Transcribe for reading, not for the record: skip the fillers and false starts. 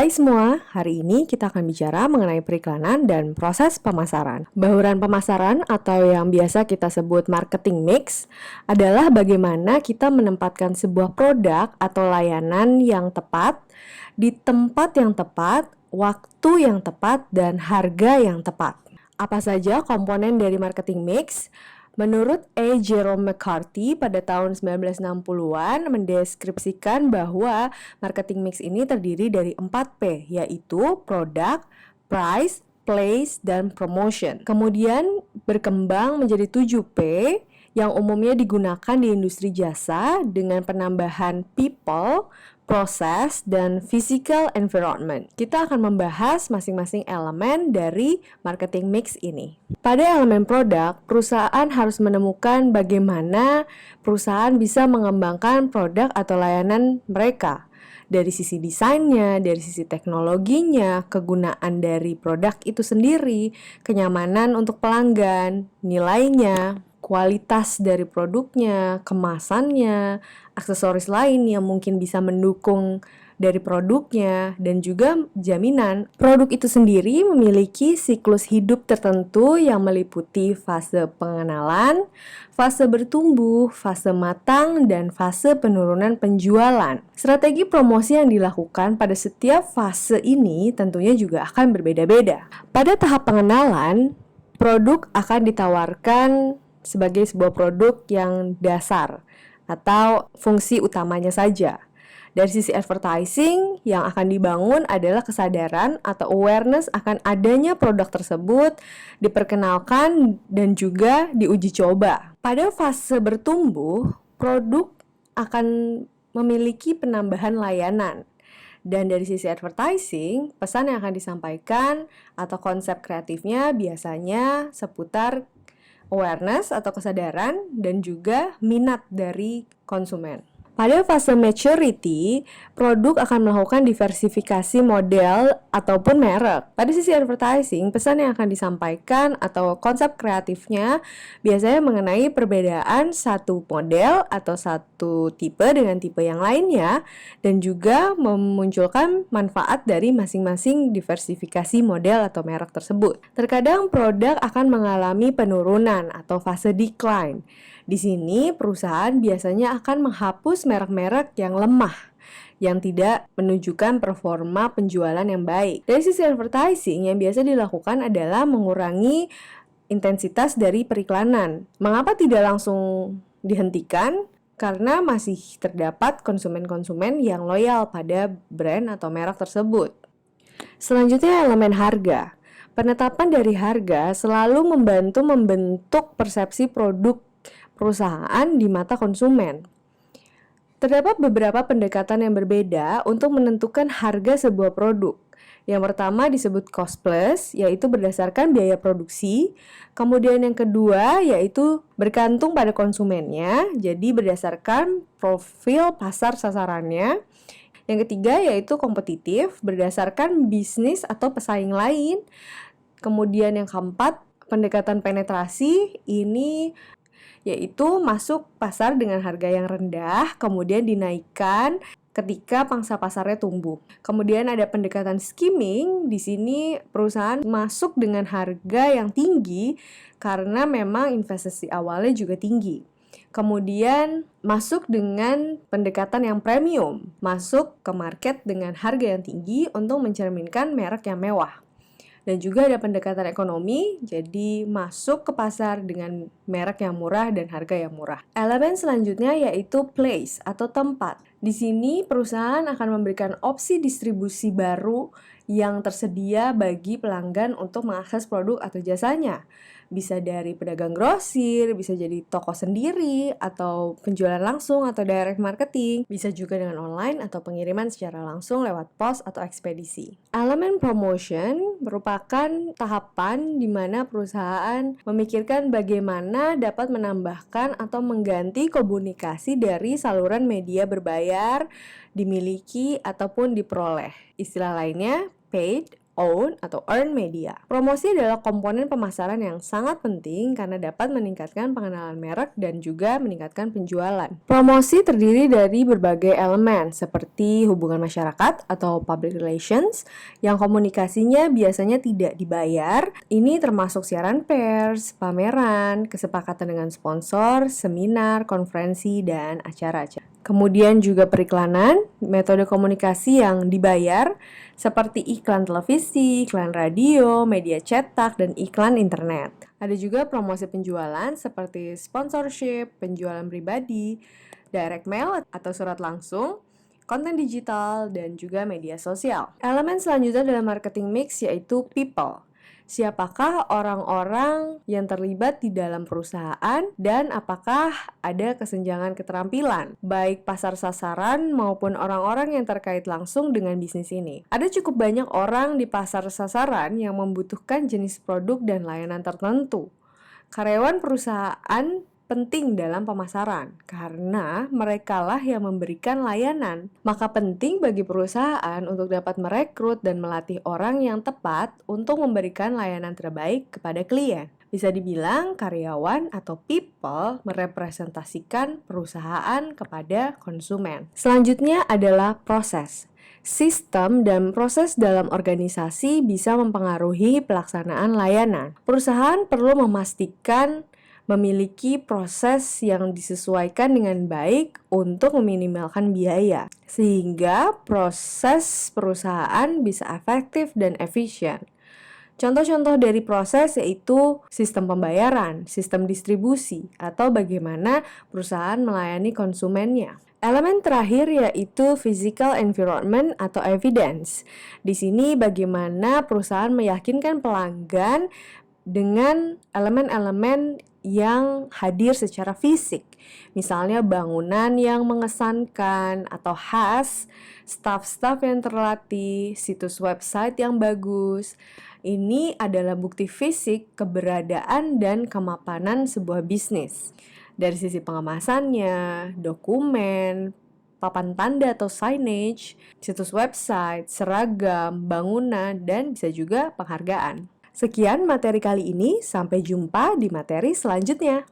Hai semua, hari ini kita akan bicara mengenai periklanan dan proses pemasaran. Bauran pemasaran atau yang biasa kita sebut marketing mix adalah bagaimana kita menempatkan sebuah produk atau layanan yang tepat di tempat yang tepat, waktu yang tepat, dan harga yang tepat. Apa saja komponen dari marketing mix? Menurut A. Jerome McCarthy pada tahun 1960-an mendeskripsikan bahwa marketing mix ini terdiri dari 4P, yaitu product, price, place, dan promotion. Kemudian berkembang menjadi 7P yang umumnya digunakan di industri jasa dengan penambahan people, proses, dan physical environment. Kita akan membahas masing-masing elemen dari marketing mix ini. Pada elemen produk, perusahaan harus menemukan bagaimana perusahaan bisa mengembangkan produk atau layanan mereka. Dari sisi desainnya, dari sisi teknologinya, kegunaan dari produk itu sendiri, kenyamanan untuk pelanggan, nilainya, kualitas dari produknya, kemasannya, aksesoris lain yang mungkin bisa mendukung dari produknya, dan juga jaminan. Produk itu sendiri memiliki siklus hidup tertentu yang meliputi fase pengenalan, fase bertumbuh, fase matang, dan fase penurunan penjualan. Strategi promosi yang dilakukan pada setiap fase ini tentunya juga akan berbeda-beda. Pada tahap pengenalan, produk akan ditawarkan sebagai sebuah produk yang dasar atau fungsi utamanya saja. Dari sisi advertising, yang akan dibangun adalah kesadaran atau awareness akan adanya produk tersebut, diperkenalkan dan juga diuji coba. Pada fase bertumbuh, produk akan memiliki penambahan layanan. Dan dari sisi advertising, pesan yang akan disampaikan atau konsep kreatifnya biasanya seputar awareness atau kesadaran dan juga minat dari konsumen. Pada fase maturity, produk akan melakukan diversifikasi model ataupun merek. Pada sisi advertising, pesan yang akan disampaikan atau konsep kreatifnya biasanya mengenai perbedaan satu model atau satu tipe dengan tipe yang lainnya, dan juga memunculkan manfaat dari masing-masing diversifikasi model atau merek tersebut. Terkadang produk akan mengalami penurunan atau fase decline. Di sini perusahaan biasanya akan menghapus merek-merek yang lemah, yang tidak menunjukkan performa penjualan yang baik. Dari sisi advertising, yang biasa dilakukan adalah mengurangi intensitas dari periklanan. Mengapa tidak langsung dihentikan? Karena masih terdapat konsumen-konsumen yang loyal pada brand atau merek tersebut. Selanjutnya, elemen harga. Penetapan dari harga selalu membantu membentuk persepsi produk perusahaan di mata konsumen. Terdapat beberapa pendekatan yang berbeda untuk menentukan harga sebuah produk. Yang pertama disebut cost plus, yaitu berdasarkan biaya produksi. Kemudian yang kedua yaitu bergantung pada konsumennya, jadi berdasarkan profil pasar sasarannya. Yang ketiga yaitu kompetitif, berdasarkan bisnis atau pesaing lain. Kemudian yang keempat, pendekatan penetrasi, ini yaitu masuk pasar dengan harga yang rendah, kemudian dinaikkan ketika pangsa pasarnya tumbuh. Kemudian ada pendekatan skimming, di sini perusahaan masuk dengan harga yang tinggi karena memang investasi awalnya juga tinggi. Kemudian masuk dengan pendekatan yang premium, masuk ke market dengan harga yang tinggi untuk mencerminkan merek yang mewah. Dan juga ada pendekatan ekonomi, jadi masuk ke pasar dengan merek yang murah dan harga yang murah. Elemen selanjutnya yaitu place atau tempat. Di sini perusahaan akan memberikan opsi distribusi baru yang tersedia bagi pelanggan untuk mengakses produk atau jasanya. Bisa dari pedagang grosir, bisa jadi toko sendiri, atau penjualan langsung atau direct marketing. Bisa juga dengan online atau pengiriman secara langsung lewat pos atau ekspedisi. Elemen promotion merupakan tahapan di mana perusahaan memikirkan bagaimana dapat menambahkan atau mengganti komunikasi dari saluran media berbayar, dimiliki, ataupun diperoleh. Istilah lainnya paid, own atau earn media. Promosi adalah komponen pemasaran yang sangat penting karena dapat meningkatkan pengenalan merek dan juga meningkatkan penjualan. Promosi terdiri dari berbagai elemen seperti hubungan masyarakat atau public relations yang komunikasinya biasanya tidak dibayar. Ini termasuk siaran pers, pameran, kesepakatan dengan sponsor, seminar, konferensi, dan acara-acara. Kemudian juga periklanan, metode komunikasi yang dibayar seperti iklan televisi, iklan radio, media cetak, dan iklan internet. Ada juga promosi penjualan seperti sponsorship, penjualan pribadi, direct mail atau surat langsung, konten digital, dan juga media sosial. Elemen selanjutnya dalam marketing mix yaitu people. Siapakah orang-orang yang terlibat di dalam perusahaan dan apakah ada kesenjangan keterampilan, baik pasar sasaran maupun orang-orang yang terkait langsung dengan bisnis ini. Ada cukup banyak orang di pasar sasaran yang membutuhkan jenis produk dan layanan tertentu. Karyawan perusahaan penting dalam pemasaran karena merekalah yang memberikan layanan. Maka penting bagi perusahaan untuk dapat merekrut dan melatih orang yang tepat untuk memberikan layanan terbaik kepada klien. Bisa dibilang karyawan atau people merepresentasikan perusahaan kepada konsumen. Selanjutnya adalah proses. Sistem dan proses dalam organisasi bisa mempengaruhi pelaksanaan layanan. Perusahaan perlu memastikan memiliki proses yang disesuaikan dengan baik untuk meminimalkan biaya, sehingga proses perusahaan bisa efektif dan efisien. Contoh-contoh dari proses yaitu sistem pembayaran, sistem distribusi, atau bagaimana perusahaan melayani konsumennya. Elemen terakhir yaitu physical environment atau evidence. Di sini bagaimana perusahaan meyakinkan pelanggan dengan elemen-elemen yang hadir secara fisik. Misalnya bangunan yang mengesankan atau khas, staff-staff yang terlatih, situs website yang bagus. Ini adalah bukti fisik keberadaan dan kemapanan sebuah bisnis. Dari sisi pengemasannya, dokumen, papan tanda atau signage, situs website, seragam, bangunan, dan bisa juga penghargaan. Sekian materi kali ini, sampai jumpa di materi selanjutnya.